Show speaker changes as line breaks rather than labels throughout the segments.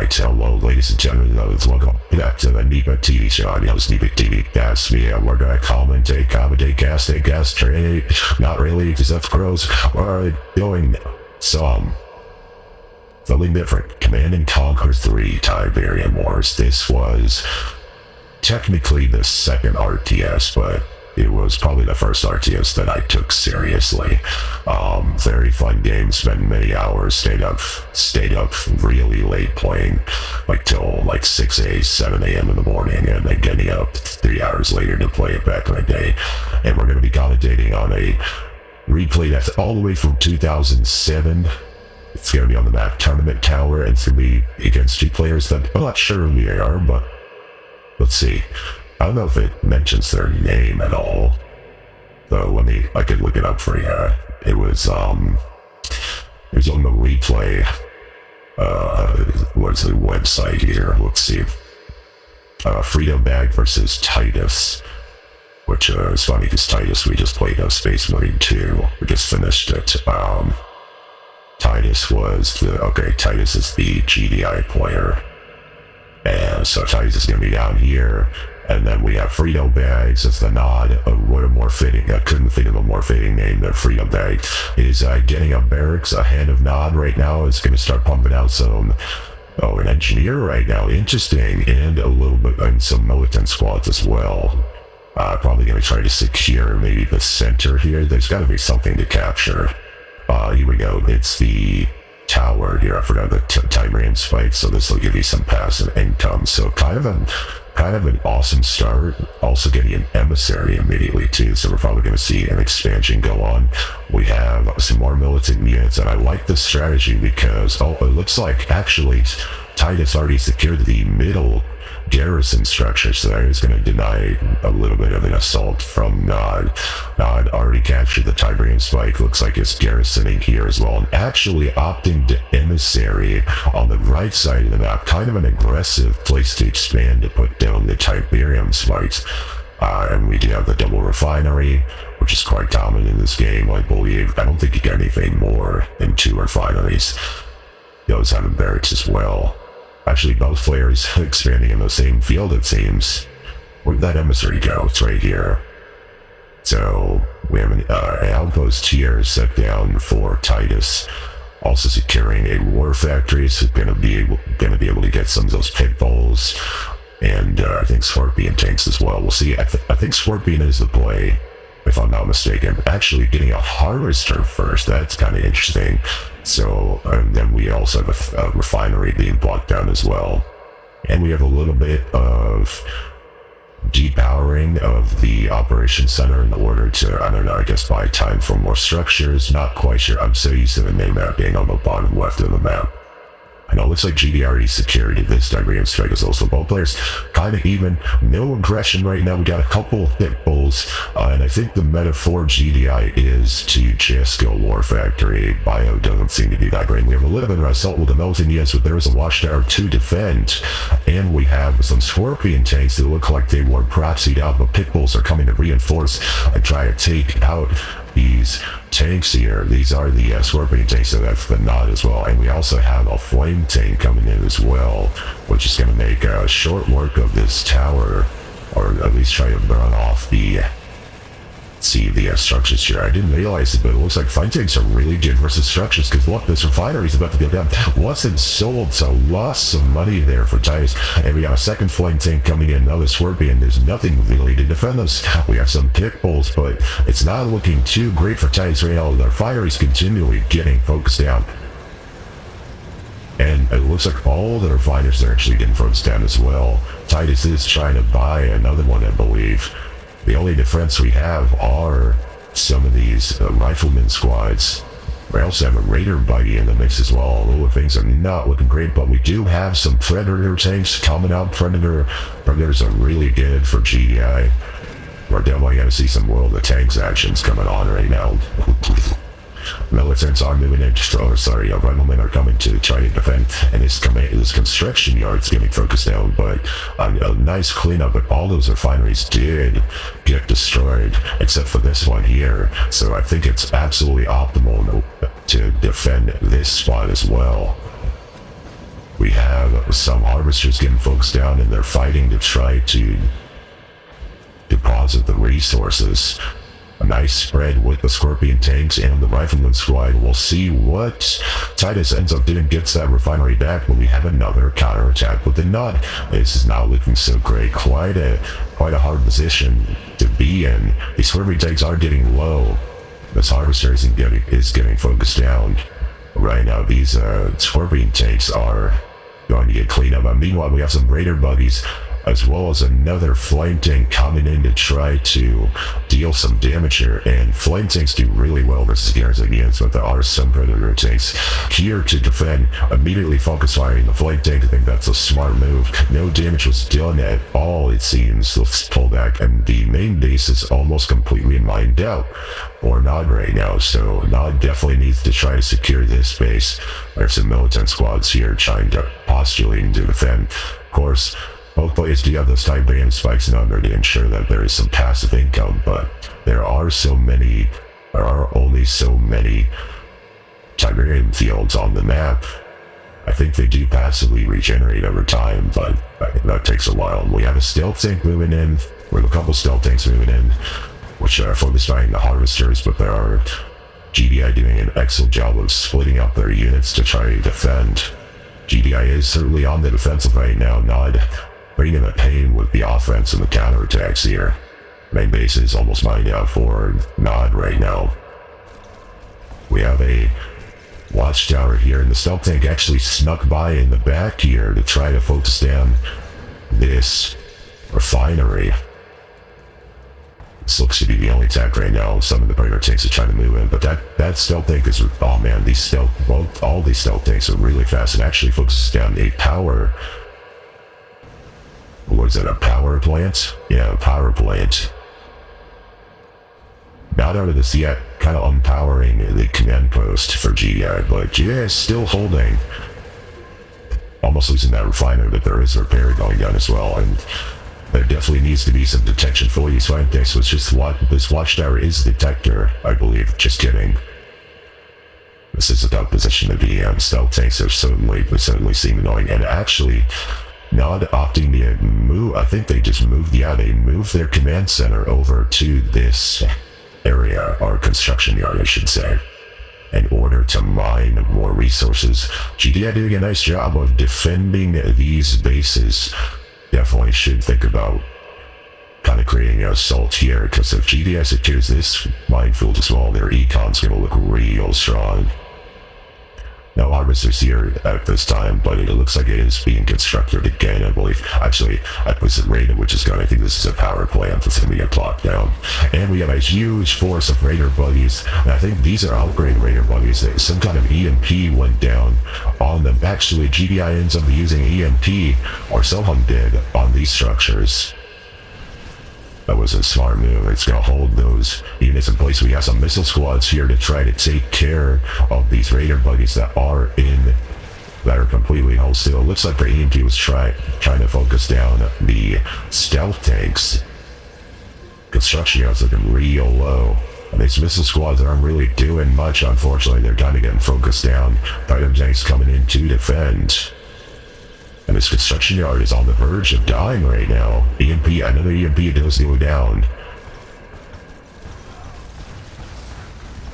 Alright, hello ladies and gentlemen, welcome back to the Nipaa TV show. I'm your host, Nipaa TV. That's me, and we're gonna commentate, trade. Not really, because that's gross. We're doing something different. Command and Conquer 3 Tiberian Wars. This was technically the second RTS, but it was probably the first RTS that I took seriously. Very fun game, spent many hours, stayed up really late playing, like till like 7 a.m. in the morning, and then getting up 3 hours later to play it back in the day. And we're going to be commentating on a replay that's all the way from 2007. It's going to be on the map Tournament Tower, and it's going to be against two players that I'm not sure who they are, but let's see. I don't know if it mentions their name at all, though. I could look it up for you. It was on the replay, what's the website here? Let's see. Freedom Bag versus Titus, which is funny because Titus, we just played Space Marine 2. We just finished it. Titus is the GDI player. And so Titus is going to be down here. And then we have Freedom Bags as the nod. What a more fitting, I couldn't think of a more fitting name than Freedom Bag. Is getting a barracks, a hand of nod right now. It's going to start pumping out some, an engineer right now. Interesting. And a little bit, and some militant squads as well. Probably going to try to secure maybe the center here. There's got to be something to capture. Here we go. It's the tower here. I forgot the Tiberian spike, so this will give you some passive income. So kind of an awesome start. Also getting an emissary immediately too, so we're probably going to see an expansion go on. We have some more militant units, and I like this strategy because it looks like actually Titus already secured the middle garrison structure, so that is going to deny a little bit of an assault from Nod. Nod already captured the Tiberian spike. Looks like it's garrisoning here as well, and actually opting to emissary on the right side of the map. Kind of an aggressive place to expand to put down the Tiberium spikes. And we do have the double refinery, which is quite common in this game, I believe. I don't think you get anything more than 2 refineries. Those have barracks as well. Actually, both players expanding in the same field, it seems. Where'd that emissary go? It's right here. So, we have an outpost here set down for Titus. Also securing a war factory, so gonna be able to get some of those pit bulls. And I think Scorpion tanks as well. We'll see. I think Scorpion is the play, if I'm not mistaken. Actually, getting a harvester first, that's kind of interesting. So, and then we also have a refinery being blocked down as well. And we have a little bit of depowering of the operation center in order to, I don't know, I guess buy time for more structures. Not quite sure. I'm so used to the name map being on the bottom left of the map. I know it looks like GD already secured this Tiberium strike as well, so both players kind of even. No aggression right now. We got a couple of hit bulls, and I think the meta for GDI is to just go War Factory. Bio doesn't seem to be that great. We have a little bit of assault with the melting, yes, but there is a watchtower to defend, and we have some Scorpion tanks that look like they were proxied out, but pit bulls are coming to reinforce and try to take out these tanks here. These are the Scorpion tanks, so that's the nod as well. And we also have a flame tank coming in as well, which is going to make short work of this tower, or at least try to burn off the structures here. I didn't realize it, but it looks like flame tanks are really good versus structures, because look, this refinery is about to go down. Wasn't sold, so lost some money there for Titus. And we got a second flame tank coming in, another Scorpion. There's nothing really to defend us. We have some pit bulls, but it's not looking too great for Titus right now. The refinery's continually getting focused down. And it looks like all the refiners are actually getting focused down as well. Titus is trying to buy another one, I believe. The only defense we have are some of these rifleman squads. We also have a raider buggy in the mix as well, although things are not looking great, but we do have some Predator tanks coming out. Predators are really good for GDI. We're definitely going to see some World of Tanks actions coming on right now. Militants are moving in, riflemen are coming to try to defend, and this construction yard's getting focused down, but a nice cleanup, but all those refineries did get destroyed, except for this one here, so I think it's absolutely optimal to defend this spot as well. We have have some harvesters getting focused down, and they're fighting to try to deposit the resources. A nice spread with the Scorpion tanks and the Rifleman squad. We'll see what Titus ends up doing, gets that refinery back, but we have another counterattack with the Nod. This is not looking so great. Quite a hard position to be in. These Scorpion tanks are getting low. This harvester is getting focused down. Right now, these Scorpion tanks are going to get cleaned up. Meanwhile, we have some Raider buggies, as well as another flame tank coming in to try to deal some damage here. And flame tanks do really well versus garrison units, but there are some predator tanks here to defend. Immediately focus firing the flame tank. I think that's a smart move. No damage was done at all, it seems. Let's pull back, and the main base is almost completely mined out, or not right now, so Nod definitely needs to try to secure this base. There's some militant squads here trying to postulating to defend. Of course, both players do have those titanium spikes in order to ensure that there is some passive income, but there are only so many titanium fields on the map. I think they do passively regenerate over time, but that takes a while. We have a stealth tank moving in, or a couple stealth tanks moving in, which are focused on the harvesters, but there are GDI doing an excellent job of splitting up their units to try to defend. GDI is certainly on the defensive right now, not bringing a pain with the offense and the counterattacks here. Main base is almost mined out for Nod right now. We have a watchtower here, and the stealth tank actually snuck by in the back here to try to focus down this refinery. This looks to be the only attack right now. Some of the predator tanks are trying to move in, but that stealth tank is, oh man, all these stealth tanks are really fast. It actually focuses down a power, what is it, a power plant? Yeah, a power plant. Not out of this yet, kind of unpowering the command post for GDI, but GDI is still holding. Almost losing that refinery, but there is a repair going down as well, and there definitely needs to be some detection for these flame tanks. It's just this watchtower is a detector, I believe. Just kidding. This is a tough position to be in. Stealth tanks are certainly seem annoying, and actually, not opting to move. I think they just moved. Yeah, they moved their command center over to this area, or construction yard, I should say, in order to mine more resources. GDI doing a nice job of defending these bases. Definitely should think about kind of creating an assault here, because if GDI secures this minefield as well, their econ's going to look real strong. No harvesters here at this time, but it looks like it is being constructed again, I believe. Actually, I was raided, which is good. I think this is a power plant that's going to get locked down. And we have a huge force of raider buggies, and I think these are upgrade raider buggies. Some kind of EMP went down on them. Actually, GDI ends up using EMP, or someone did, on these structures. That was a smart move. It's going to hold those units in place. We have some missile squads here to try to take care of these raider buggies that are completely held still. It looks like the EMP was trying to focus down the stealth tanks. Construction yards looking real low. And these missile squads aren't really doing much, unfortunately. They're kind of getting focused down. Titan tanks coming in to defend. And this construction yard is on the verge of dying right now. Another EMP does go down.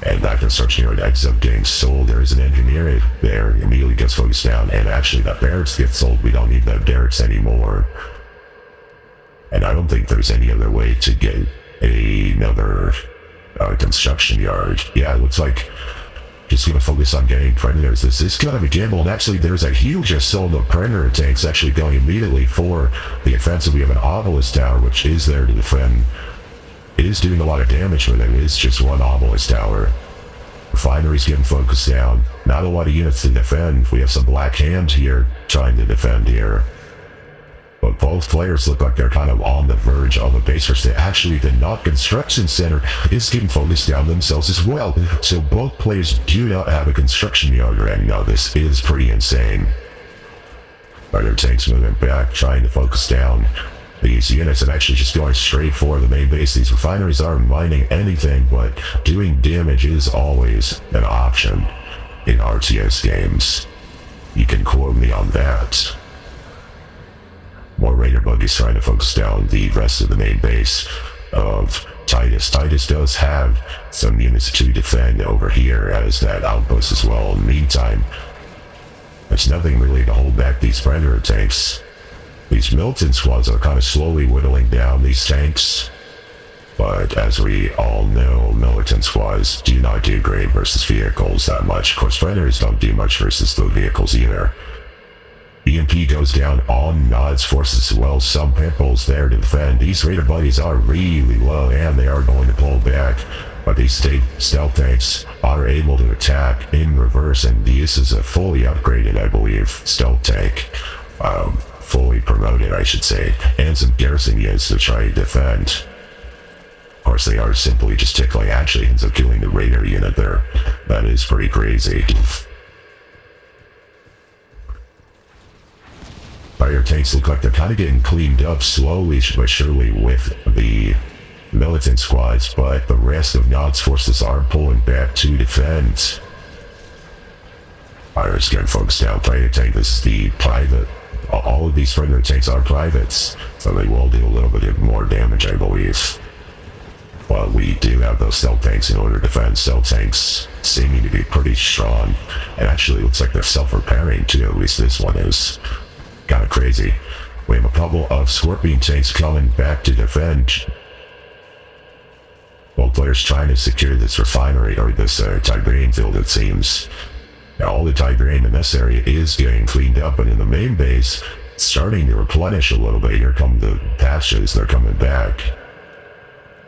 And that construction yard ends up getting sold. There is an engineer there, immediately gets focused down. And actually that barracks gets sold. We don't need that barracks anymore. And I don't think there's any other way to get another construction yard. Yeah, it looks like just going to focus on getting predators. This is kind of a gamble, and actually there's a huge assault of predator tanks actually going immediately for the offensive. We have an obelisk tower which is there to defend. It is doing a lot of damage, but it is just one obelisk tower. Refinery's getting focused down. Not a lot of units to defend. We have some black hands here trying to defend here. But both players look like they're kind of on the verge of a base rush. Actually, the Knot Construction Center is getting focused down themselves as well. So both players do not have a construction yard right now. This is pretty insane. Other tanks moving back, trying to focus down these units and actually just going straight for the main base. These refineries aren't mining anything, but doing damage is always an option in RTS games. You can quote me on that. More Raider buggies trying to focus down the rest of the main base of Titus. Titus does have some units to defend over here as that outpost as well. In the meantime, there's nothing really to hold back these Predator tanks. These militant squads are kind of slowly whittling down these tanks. But as we all know, militant squads do not do great versus vehicles that much. Of course, Predators don't do much versus the vehicles either. EMP goes down on Nod's forces as well. Some pitbulls there to defend. These Raider buddies are really low and they are going to pull back. But these stealth tanks are able to attack in reverse, and this is a fully upgraded, I believe, stealth tank. Fully promoted, I should say. And some garrison units to try to defend. Of course, they are simply just tickling. Actually ends up killing the Raider unit there. That is pretty crazy. Fire tanks look like they're kind of getting cleaned up slowly but surely with the militant squads, but the rest of Nod's forces are pulling back to defend. Fire's getting focused down. Fighter tank, this is the private. All of these Predator tanks are privates, so they will do a little bit more damage, I believe. But we do have those stealth tanks in order to defend. Stealth tanks seeming to be pretty strong, and actually looks like they're self-repairing too. At least this one is. Kind of crazy. We have a couple of Scorpion tanks coming back to defend. Both players trying to secure this refinery, or this Tiberian field, it seems. Now, all the Tiberian in this area is getting cleaned up, but in the main base, starting to replenish a little bit. Here come the patches, they're coming back.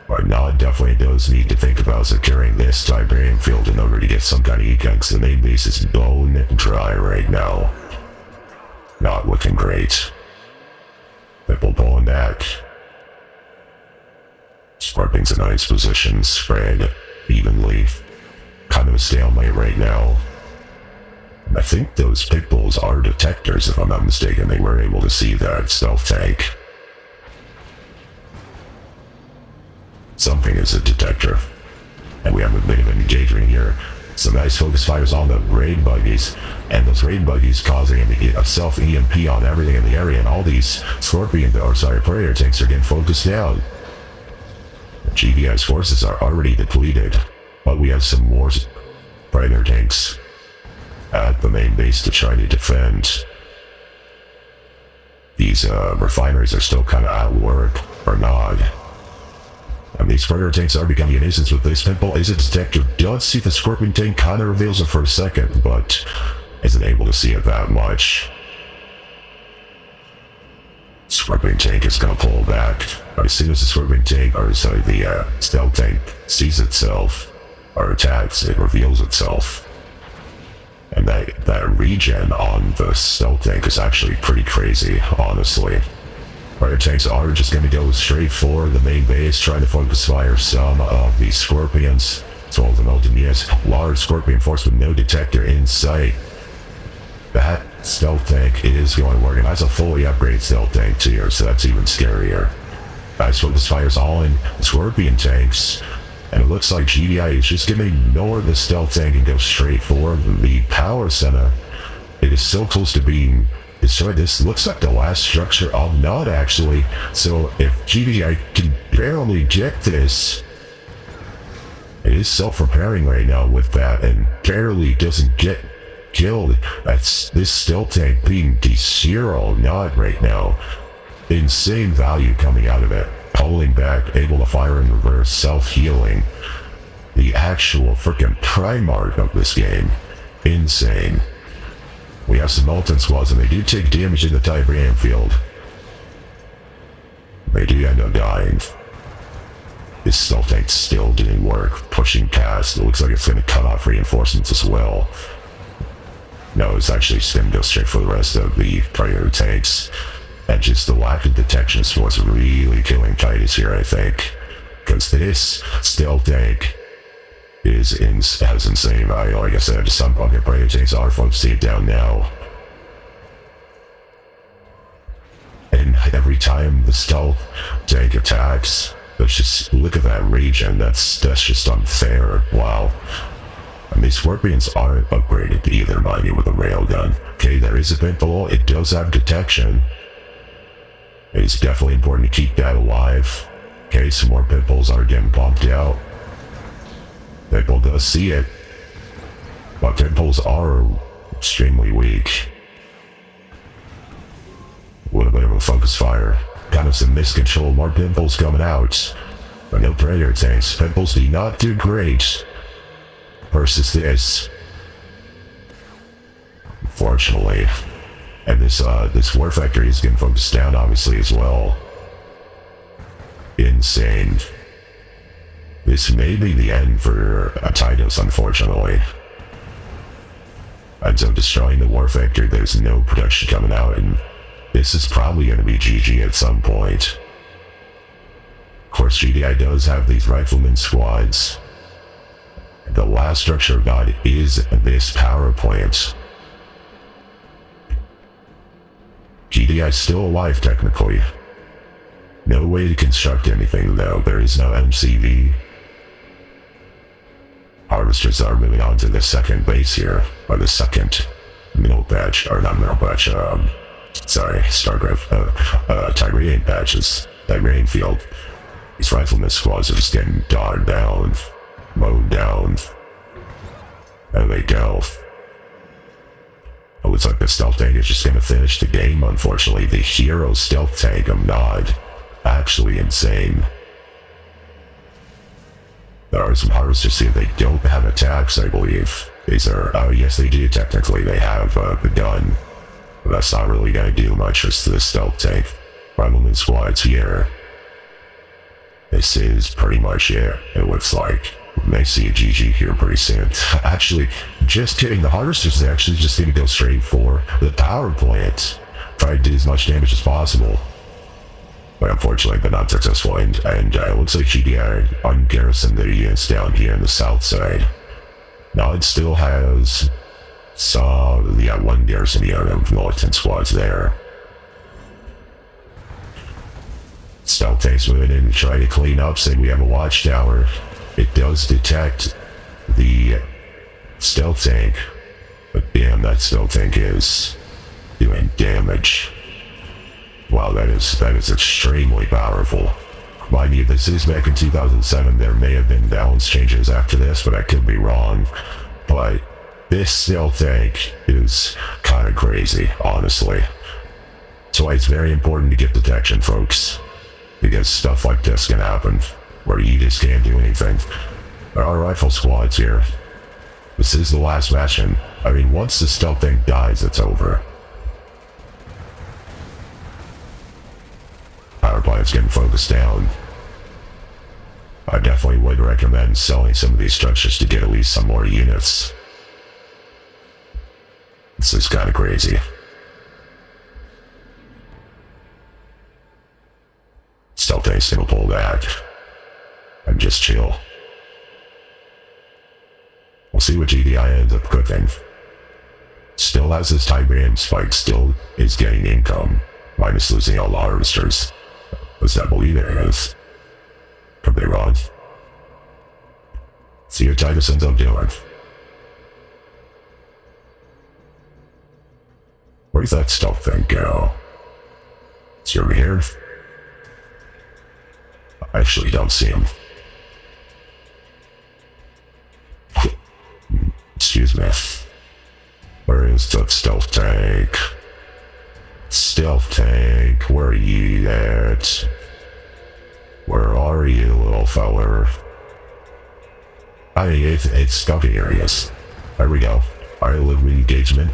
But Nod definitely does need to think about securing this Tiberian field in order to get some kind of econs. The main base is bone dry right now. Not looking great. People pulling back. Scorpions in nice positions, spread evenly. Kind of a stalemate right now. And I think those pitbulls are detectors, if I'm not mistaken. They were able to see that stealth tank. Something is a detector. And we have a bit of an engagement here. Some nice focus fires on the raid buggies, and those raid buggies causing a self-EMP on everything in the area, and all these Predator tanks are getting focused down. GVI's forces are already depleted, but we have some more Predator tanks at the main base to try to defend. These refineries are still kind of out of work for Nod. And these Predator tanks are becoming a nuisance with this pinball. Is a detector. Does see the Scorpion tank, kind of reveals it for a second, but isn't able to see it that much. Scorpion tank is going to pull back. But as soon as the Scorpion tank, or sorry, the stealth tank sees itself, or attacks, it reveals itself. And that regen on the stealth tank is actually pretty crazy, honestly. Predator tanks are just going to go straight for the main base, trying to focus fire some of these Scorpions, as well as the Melton. Yes, large Scorpion force with no detector in sight. That stealth tank is going to work, and that's a fully upgraded stealth tank too, so that's even scarier. Nice focus fires all in Scorpion tanks, and it looks like GDI is just going to ignore the stealth tank and go straight for the power center. It is so close to being destroyed. This looks like the last structure of Nod, actually. So if GDI can barely eject this, it is self-repairing right now with that, and barely doesn't get killed. That's this stealth tank being de-zero Nod right now. Insane value coming out of it. Pulling back, able to fire in reverse, self-healing. The actual freaking Primarch of this game. Insane. We have some Molten Squads, and they do take damage in the Tiberian field. They do end up dying. This stealth tank's still doing work, pushing past. It looks like it's going to cut off reinforcements as well. No, it's actually just going to go straight for the rest of the Predator tanks. And just the lack of detection is what's really killing Titus here, I think. Because this stealth tank is as insane value. Like I said, some bucket Predator tanks are focusing it down now. And every time the stealth tank attacks, let's just look at that regen. That's just unfair. Wow. And these Scorpions aren't upgraded either, mind you, with a railgun. Okay, there is a pinball. It does have detection. It's definitely important to keep that alive. Okay, some more pinballs are getting pumped out. Pinball does see it. But pinballs are extremely weak. A little bit of a focus fire. Kind of some miscontrol. More pinballs coming out. But no predator tanks. Pinballs do not do great versus this. Unfortunately. And this war factory is getting focused down obviously as well. Insane. This may be the end for Titus, unfortunately. And so destroying the war factory, there's no production coming out, and this is probably going to be GG at some point. Of course, GDI does have these rifleman squads. The last structure of God is this power plant. GDI is still alive technically. No way to construct anything though. There is no MCV. Harvesters are moving on to the second base here, or the second middle patch, or not middle patch, sorry, Tyrene patches, Tyrene field. These rifleman squads are just getting dotted down, mowed down. There they go. It looks like the stealth tank is just gonna finish the game, unfortunately. The hero stealth tank of Nod. Actually insane. There are some harvesters here. They don't have attacks, I believe. These are, oh yes they do technically. They have the gun. But that's not really gonna do much for the stealth tank. Rifleman squads here. This is pretty much it looks like. We may see a GG here pretty soon. Actually, just kidding. The harvesters are actually just gonna go straight for the power plant. Try to do as much damage as possible. But unfortunately, they're not successful, and it looks like GDI ungarrisoned their units down here in the south side. Now it still has one garrison unit of militant squads there. Stealth tanks moving in to try to clean up, saying we have a watchtower. It does detect the stealth tank, but damn, that stealth tank is doing damage. Wow, that is extremely powerful. Mind you, this is back in 2007. There may have been balance changes after this, but I could be wrong. But this stealth tank is kind of crazy, honestly. That's why it's very important to get detection, folks. Because stuff like this can happen, where you just can't do anything. There are rifle squads here. This is the last mission. I mean, once the stealth tank dies, it's over. Power plant's getting focused down. I definitely would recommend selling some of these structures to get at least some more units. This is kind of crazy. Stealth tank's gonna pull back and just chill. We'll see what GDI ends up cooking. Still has this Tiberian spike, still is getting income, minus losing all the harvesters. What's that believe it is? Could be wrong. See what Titus ends up doing. Where's that stealth thing go? Is he over here? I actually don't see him. Excuse me. Where is that stealth tank? Stealth tank, where are you at? Where are you, little feller? I mean, it's stuck in areas. There we go. Alright, live with engagement.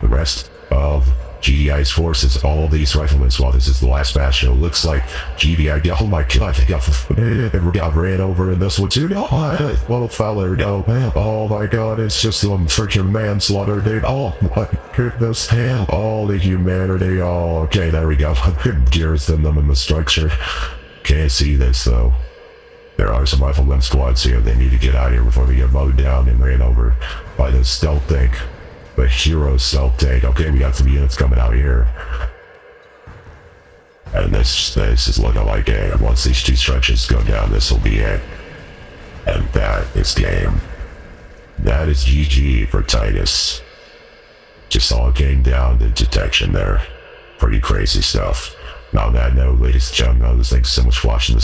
The rest of GDI's forces, all these riflemen squad. This is the last bastion. It looks like GDI. Oh my god, they got ran over in this one too. Oh, little fella, no, man. Oh my god, it's just some freaking manslaughter, dude. Oh my goodness. All the humanity. Oh, okay, there we go. Garrison them in the structure. Can't see this though. There are some riflemen squads here. They need to get out of here before they get mowed down and ran over by this stealth tank. The hero stealth tank. Okay, we got some units coming out here. And this is looking like it. Once these two structures go down, this will be it. And that is game. That is GG for Titus. just all came down to detection there. Pretty crazy stuff. Now on that note, ladies and gentlemen, thanks so much for watching this